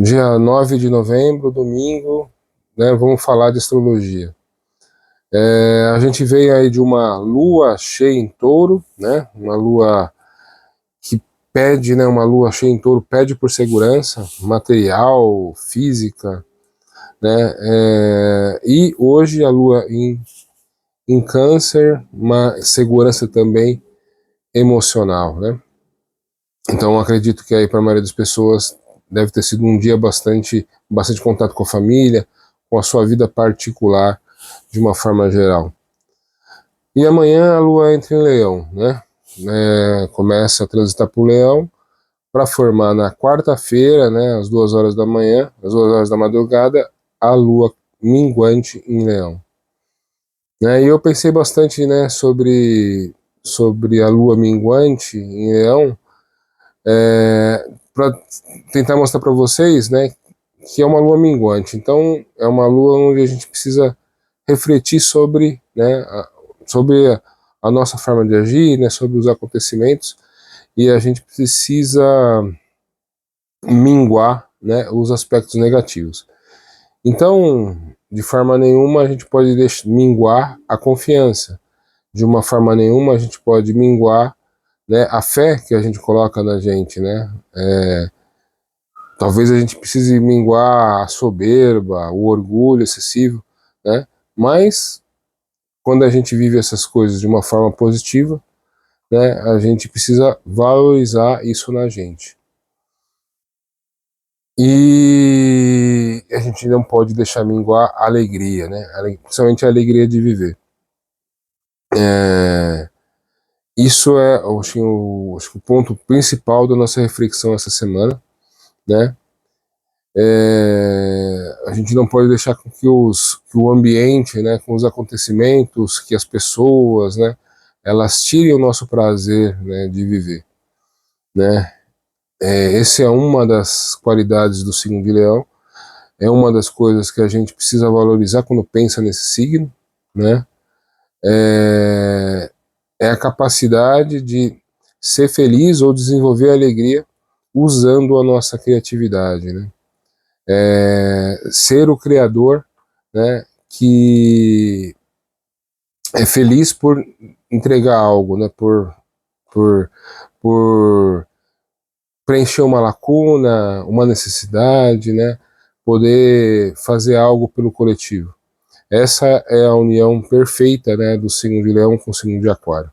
Dia 9 de novembro, domingo, né, vamos falar de astrologia. A gente veio aí de uma lua cheia em touro, né, uma lua que pede, né, uma lua cheia em touro pede por segurança material, física, né, e hoje a lua em câncer, uma segurança também emocional, né. Então acredito que aí para a maioria das pessoas deve ter sido um dia bastante contato com a família, com a sua vida particular de uma forma geral. E amanhã a lua entra em Leão, né? Começa a transitar para o Leão para formar na quarta-feira, né, às 2 horas da manhã, às 2 horas da madrugada, a lua minguante em Leão. E eu pensei bastante, né, sobre a lua minguante em Leão, para tentar mostrar para vocês, né, que é uma lua minguante. Então, é uma lua onde a gente precisa refletir sobre, né, sobre a nossa forma de agir, né, sobre os acontecimentos, e a gente precisa minguar, né, os aspectos negativos. Então, de forma nenhuma a gente pode minguar a confiança. De uma forma nenhuma a gente pode minguar, né, a fé que a gente coloca na gente, né? Talvez a gente precise minguar a soberba, o orgulho excessivo, né? Mas quando a gente vive essas coisas de uma forma positiva, né, a gente precisa valorizar isso na gente. E a gente não pode deixar minguar a alegria, né? Principalmente a alegria de viver. Isso é, acho que o ponto principal da nossa reflexão essa semana, né? A gente não pode deixar com que o ambiente, né, com os acontecimentos, que as pessoas, né, elas tirem o nosso prazer, né, de viver, né? Essa é uma das qualidades do signo de Leão, é uma das coisas que a gente precisa valorizar quando pensa nesse signo, né? É a capacidade de ser feliz ou desenvolver alegria usando a nossa criatividade, né? Ser o criador, né, que é feliz por entregar algo, né, por, por preencher uma lacuna, uma necessidade, né, poder fazer algo pelo coletivo. Essa é a união perfeita, né, do signo de Leão com o signo de Aquário.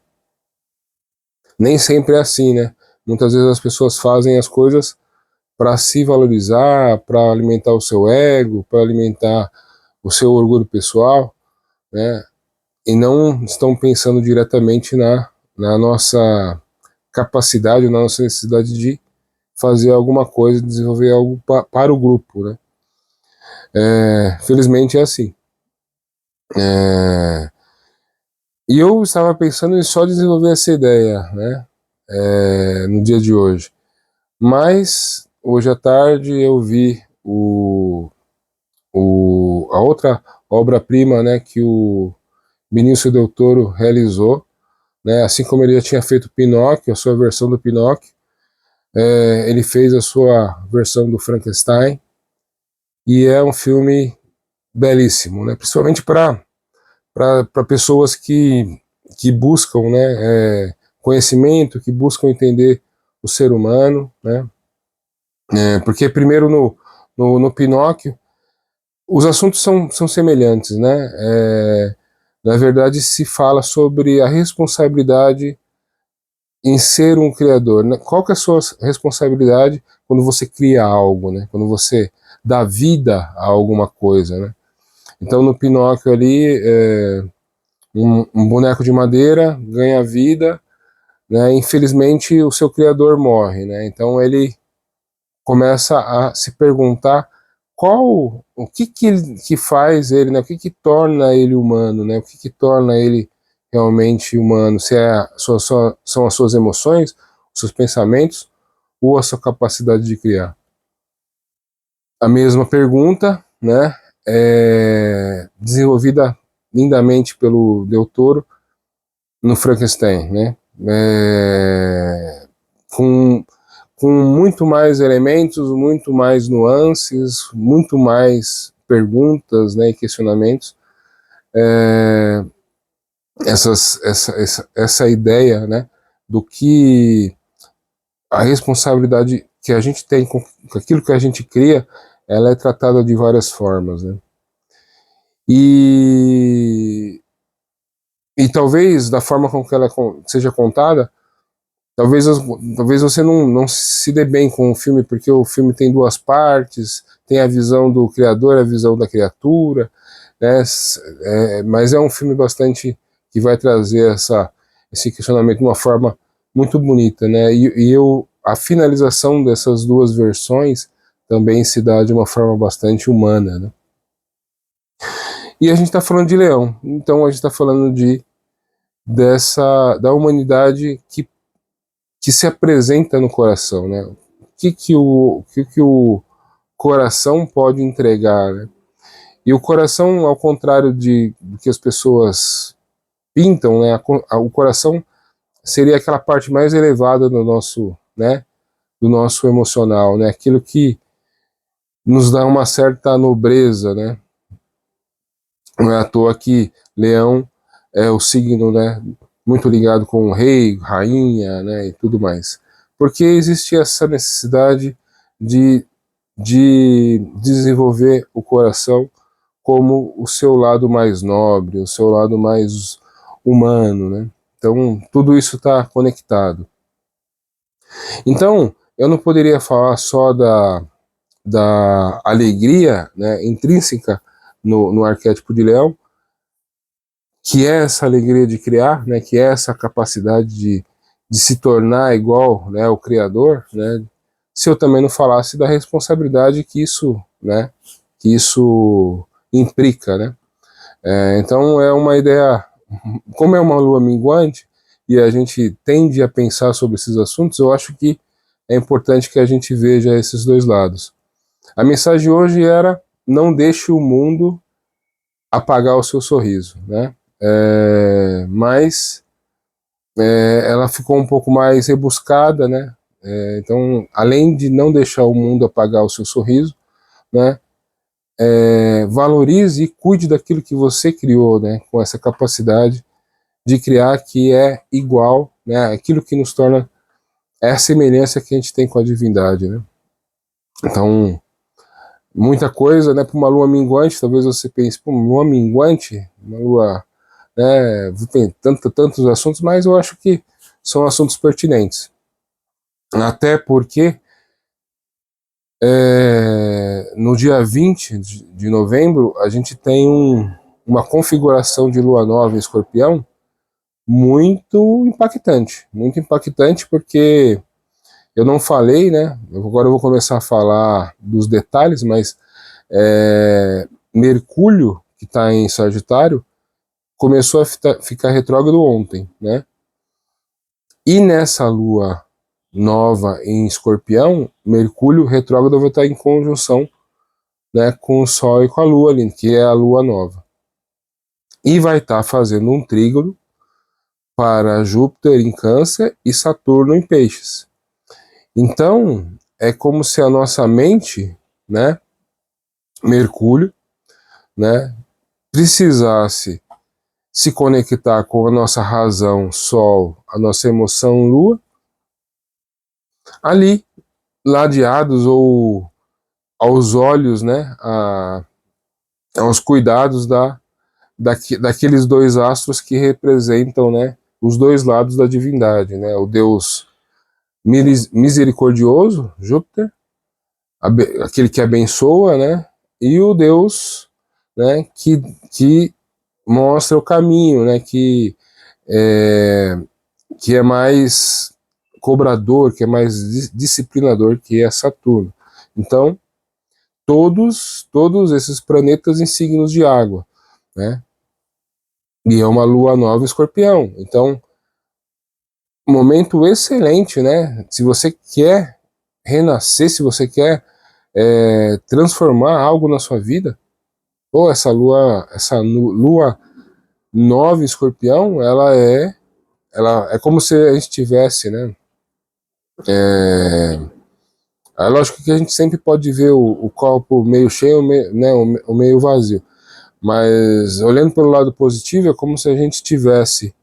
Nem sempre é assim, né? Muitas vezes as pessoas fazem as coisas para se valorizar, para alimentar o seu ego, para alimentar o seu orgulho pessoal, né? E não estão pensando diretamente na nossa capacidade, na nossa necessidade de fazer alguma coisa, desenvolver algo para o grupo, né? Felizmente é assim. E eu estava pensando em só desenvolver essa ideia, né? No dia de hoje. Mas hoje à tarde eu vi a outra obra-prima, né, que o Benício Del Toro realizou, né, assim como ele já tinha feito Pinóquio, a sua versão do Pinóquio, ele fez a sua versão do Frankenstein, e é um filme belíssimo, né, principalmente para pessoas que buscam, né, conhecimento, que buscam entender o ser humano, né, porque primeiro no Pinóquio os assuntos são semelhantes, né? Na verdade, se fala sobre a responsabilidade em ser um criador, né? Qual que é a sua responsabilidade quando você cria algo, né? Quando você dá vida a alguma coisa, né? Então, no Pinóquio ali, um boneco de madeira ganha vida, né? Infelizmente, o seu criador morre, né? Então, ele começa a se perguntar o que faz ele, né? O que torna ele humano, né? O que torna ele realmente humano? Se são as suas emoções, os seus pensamentos ou a sua capacidade de criar? A mesma pergunta, né? Desenvolvida lindamente pelo Del Toro no Frankenstein, né? Com com muito mais elementos, muito mais nuances, muito mais perguntas, né, e questionamentos. Essa ideia, né, do que a responsabilidade que a gente tem com aquilo que a gente cria, ela é tratada de várias formas, né? E talvez da forma com que ela seja contada, talvez você não se dê bem com o filme, porque o filme tem duas partes, tem a visão do criador, a visão da criatura, né? Mas é um filme bastante que vai trazer esse questionamento de uma forma muito bonita, né? A finalização dessas duas versões também se dá de uma forma bastante humana, né? E a gente está falando de Leão, então a gente está falando da humanidade que se apresenta no coração, né? O que o coração pode entregar, né? E o coração, ao contrário do que as pessoas pintam, né? O coração seria aquela parte mais elevada do nosso, né? Do nosso emocional, né? Aquilo que nos dá uma certa nobreza, né? Não é à toa que Leão é o signo, né? Muito ligado com o rei, rainha, né? E tudo mais. Porque existe essa necessidade de desenvolver o coração como o seu lado mais nobre, o seu lado mais humano, né? Então, tudo isso está conectado. Então, eu não poderia falar só da alegria, né, intrínseca no arquétipo de Leão, que é essa alegria de criar, né, que é essa capacidade de se tornar igual, né, ao Criador, né, se eu também não falasse da responsabilidade né, que isso implica, né. Então é uma ideia, como é uma lua minguante, e a gente tende a pensar sobre esses assuntos, eu acho que é importante que a gente veja esses dois lados. A mensagem hoje era: não deixe o mundo apagar o seu sorriso, né? Mas ela ficou um pouco mais rebuscada, né? Então, além de não deixar o mundo apagar o seu sorriso, né? Valorize e cuide daquilo que você criou, né? Com essa capacidade de criar, que é igual, né? Aquilo que nos torna é a semelhança que a gente tem com a divindade, né? Então, muita coisa, né? Para uma lua minguante, talvez você pense: pô, uma lua minguante, uma lua, né? Tem tantos assuntos, mas eu acho que são assuntos pertinentes. Até porque no dia 20 de novembro a gente tem uma configuração de lua nova em Escorpião muito impactante, porque eu não falei, né? Agora eu vou começar a falar dos detalhes, mas Mercúrio, que está em Sagitário, começou a ficar retrógrado ontem, né? E nessa lua nova em Escorpião, Mercúrio retrógrado vai estar em conjunção, né, com o Sol e com a Lua ali, que é a lua nova. E vai estar fazendo um trígono para Júpiter em Câncer e Saturno em Peixes. Então, é como se a nossa mente, né, Mercúrio, né, precisasse se conectar com a nossa razão, Sol, a nossa emoção, Lua, ali, ladeados ou aos olhos, né, aos cuidados daqueles dois astros que representam, né, os dois lados da divindade, né, o Deus misericordioso, Júpiter, aquele que abençoa, né, e o Deus, né, que mostra o caminho, né, que é mais cobrador, que é mais disciplinador, que é Saturno. Então, todos esses planetas em signos de água, né? E é uma lua nova em Escorpião. Então, momento excelente, né? Se você quer renascer, se você quer transformar algo na sua vida, ou essa lua nova em Escorpião, ela é como se a gente tivesse, né, É lógico que a gente sempre pode ver o copo meio cheio, né, o meio vazio, mas olhando pelo lado positivo, é como se a gente tivesse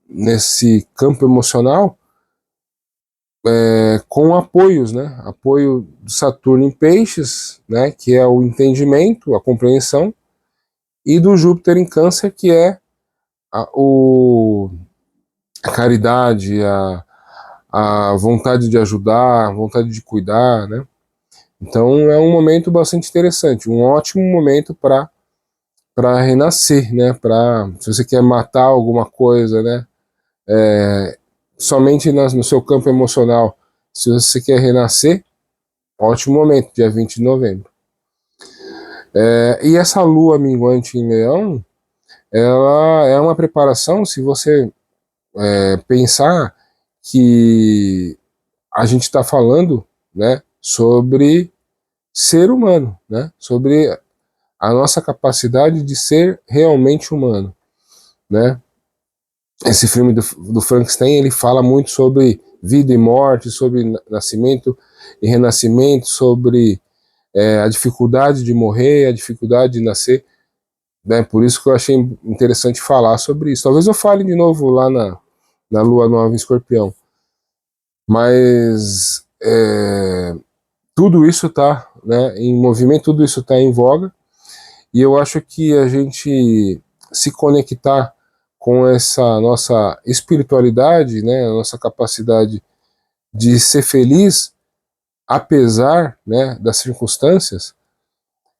nesse campo emocional com apoios, né? Apoio do Saturno em Peixes, né? Que é o entendimento, a compreensão, e do Júpiter em Câncer, que é a caridade, a vontade de ajudar, a vontade de cuidar, né? Então é um momento bastante interessante, um ótimo momento para renascer, né? Para se você quer matar alguma coisa, né? Somente no seu campo emocional, se você quer renascer, ótimo momento, dia 20 de novembro. E essa lua minguante em Leão, ela é uma preparação, se você pensar que a gente está falando, né, sobre ser humano, né, sobre a nossa capacidade de ser realmente humano, né. Esse filme do Frankenstein, ele fala muito sobre vida e morte, sobre nascimento e renascimento, sobre a dificuldade de morrer, a dificuldade de nascer, né? Por isso que eu achei interessante falar sobre isso. Talvez eu fale de novo lá na Lua Nova em Escorpião. Mas tudo isso está, né, em movimento, tudo isso está em voga, e eu acho que a gente se conectar com essa nossa espiritualidade, né, a nossa capacidade de ser feliz, apesar, né, das circunstâncias,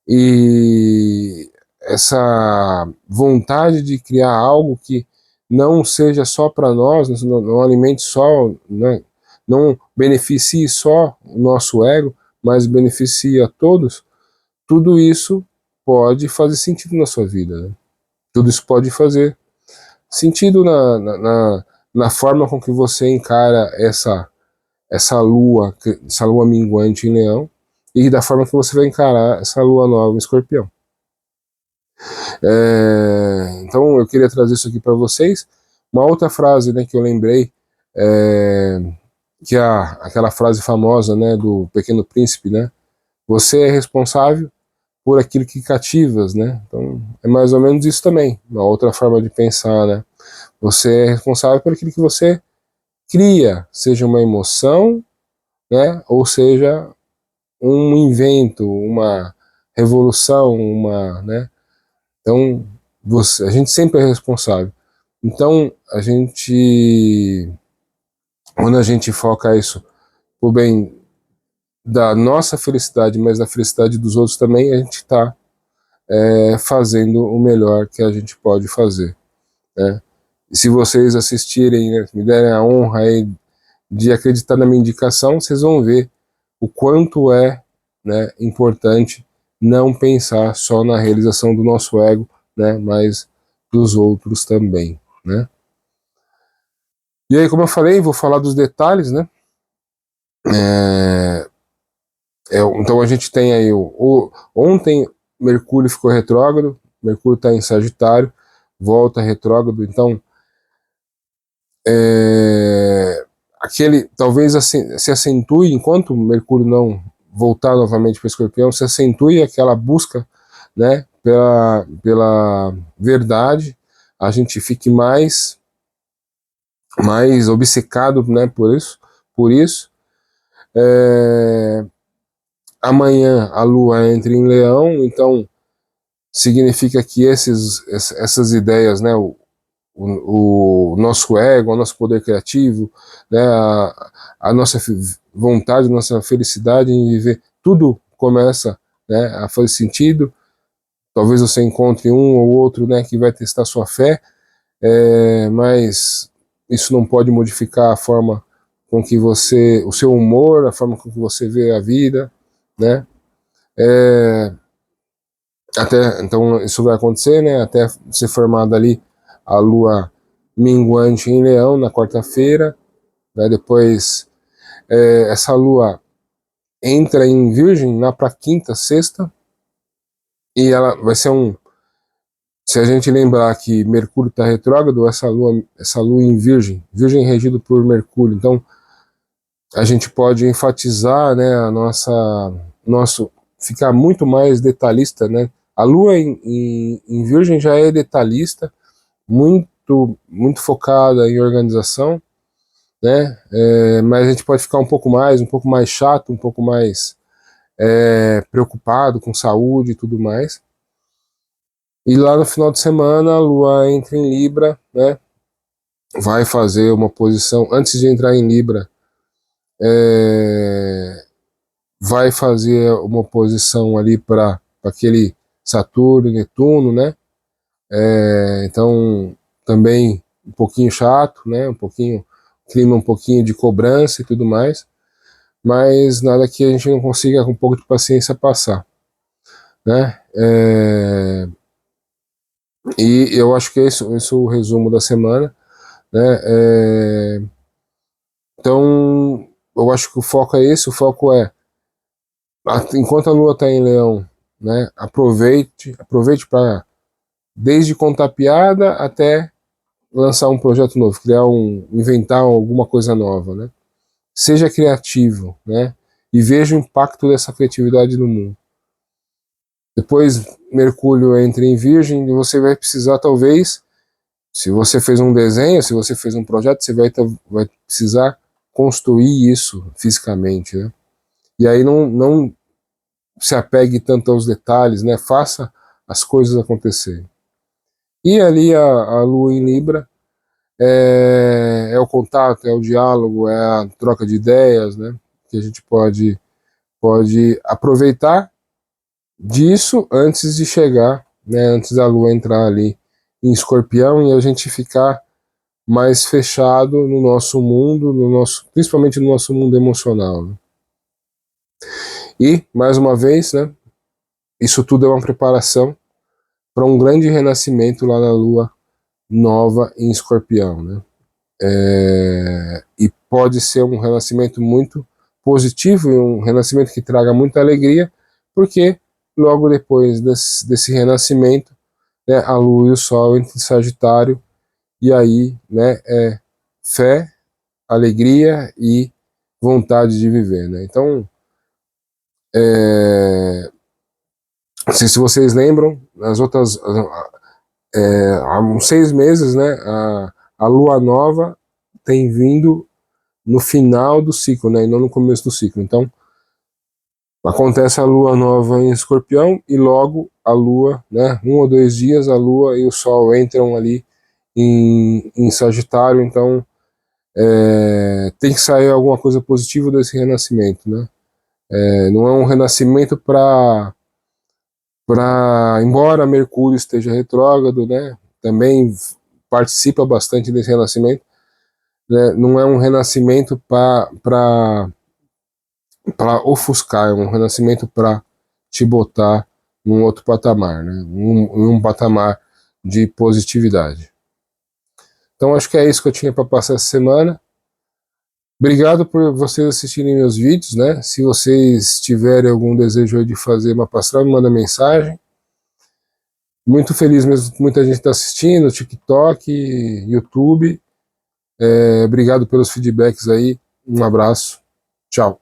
e essa vontade de criar algo que não seja só para nós, não alimente só, né, não beneficie só o nosso ego, mas beneficie a todos, tudo isso pode fazer sentido na sua vida. Né? Tudo isso pode fazer sentido na forma com que você encara essa lua minguante em Leão, e da forma que você vai encarar essa lua nova em Escorpião. Então eu queria trazer isso aqui para vocês. Uma outra frase, né, que eu lembrei, que é aquela frase famosa, né, do Pequeno Príncipe, né? Você é responsável por aquilo que cativas, né? Então é mais ou menos isso também, uma outra forma de pensar, né? Você é responsável por aquilo que você cria, seja uma emoção, né? Ou seja um invento, uma revolução, né? Então a gente sempre é responsável. Então quando a gente foca isso pro bem da nossa felicidade, mas da felicidade dos outros também, a gente está fazendo o melhor que a gente pode fazer, né? E se vocês assistirem, né, me derem a honra aí de acreditar na minha indicação, vocês vão ver o quanto né, importante não pensar só na realização do nosso ego, né, mas dos outros também, né? E aí, como eu falei, vou falar dos detalhes, né? Então a gente tem aí ontem Mercúrio ficou retrógrado, Mercúrio está em Sagitário, volta retrógrado, então talvez assim, se acentue, enquanto Mercúrio não voltar novamente para Escorpião, se acentue aquela busca, né, pela verdade, a gente fique mais obcecado, né, por isso. Amanhã a Lua entra em Leão, então significa que essas ideias, né, o nosso ego, o nosso poder criativo, né, a nossa vontade, a nossa felicidade em viver, tudo começa, né, a fazer sentido. Talvez você encontre um ou outro, né, que vai testar sua fé, mas isso não pode modificar a forma com que o seu humor, a forma com que você vê a vida, né? Então isso vai acontecer, né? Até ser formada ali a lua minguante em Leão na quarta-feira, né? Depois essa lua entra em Virgem lá para quinta, sexta, e ela vai ser Se a gente lembrar que Mercúrio está retrógrado, essa lua em Virgem, Virgem regido por Mercúrio, então a gente pode enfatizar, né, nosso ficar muito mais detalhista, né? A Lua em Virgem já é detalhista, muito focada em organização, né? Mas a gente pode ficar um pouco mais chato, um pouco mais preocupado com saúde e tudo mais. E lá no final de semana a Lua entra em Libra, né? Vai fazer uma posição antes de entrar em Libra. Vai fazer uma oposição ali para aquele Saturno e Netuno, né? Então, também um pouquinho chato, né? Clima um pouquinho de cobrança e tudo mais, mas nada que a gente não consiga com um pouco de paciência passar, né? E eu acho que esse é o resumo da semana, né? Então, eu acho que o foco é esse, o foco é enquanto a Lua está em Leão, né? Aproveite para desde contar piada até lançar um projeto novo, inventar alguma coisa nova, né? Seja criativo, né? E veja o impacto dessa criatividade no mundo. Depois Mercúrio entra em Virgem e você vai precisar talvez, se você fez um desenho, se você fez um projeto, você vai precisar construir isso fisicamente, né? E aí não se apegue tanto aos detalhes, né? Faça as coisas acontecerem. E ali a Lua em Libra é o contato, é o diálogo, é a troca de ideias, né? Que a gente pode aproveitar disso antes de chegar, né? Antes da Lua entrar ali em Escorpião e a gente ficar mais fechado no nosso mundo, principalmente no nosso mundo emocional, né? E mais uma vez, né? Isso tudo é uma preparação para um grande renascimento lá na Lua nova em Escorpião, né? E pode ser um renascimento muito positivo e um renascimento que traga muita alegria, porque logo depois desse renascimento, né, a Lua e o Sol entram em Sagitário, e aí, né, é fé, alegria e vontade de viver, né? Então, não sei se vocês lembram, há uns 6 meses, né, a Lua Nova tem vindo no final do ciclo, né, e não no começo do ciclo. Então, acontece a Lua Nova em Escorpião e logo a Lua, né, 1 ou 2 dias, a Lua e o Sol entram ali em Sagitário. Então, tem que sair alguma coisa positiva desse renascimento, né? Não é um renascimento embora Mercúrio esteja retrógrado, né, também participa bastante desse renascimento, né, não é um renascimento para ofuscar, é um renascimento para te botar num outro patamar, né, um patamar de positividade. Então acho que é isso que eu tinha para passar essa semana. Obrigado por vocês assistirem meus vídeos, né? Se vocês tiverem algum desejo de fazer uma pastoral, me manda mensagem. Muito feliz mesmo, muita gente está assistindo, TikTok, YouTube. Obrigado pelos feedbacks aí. Um abraço. Tchau.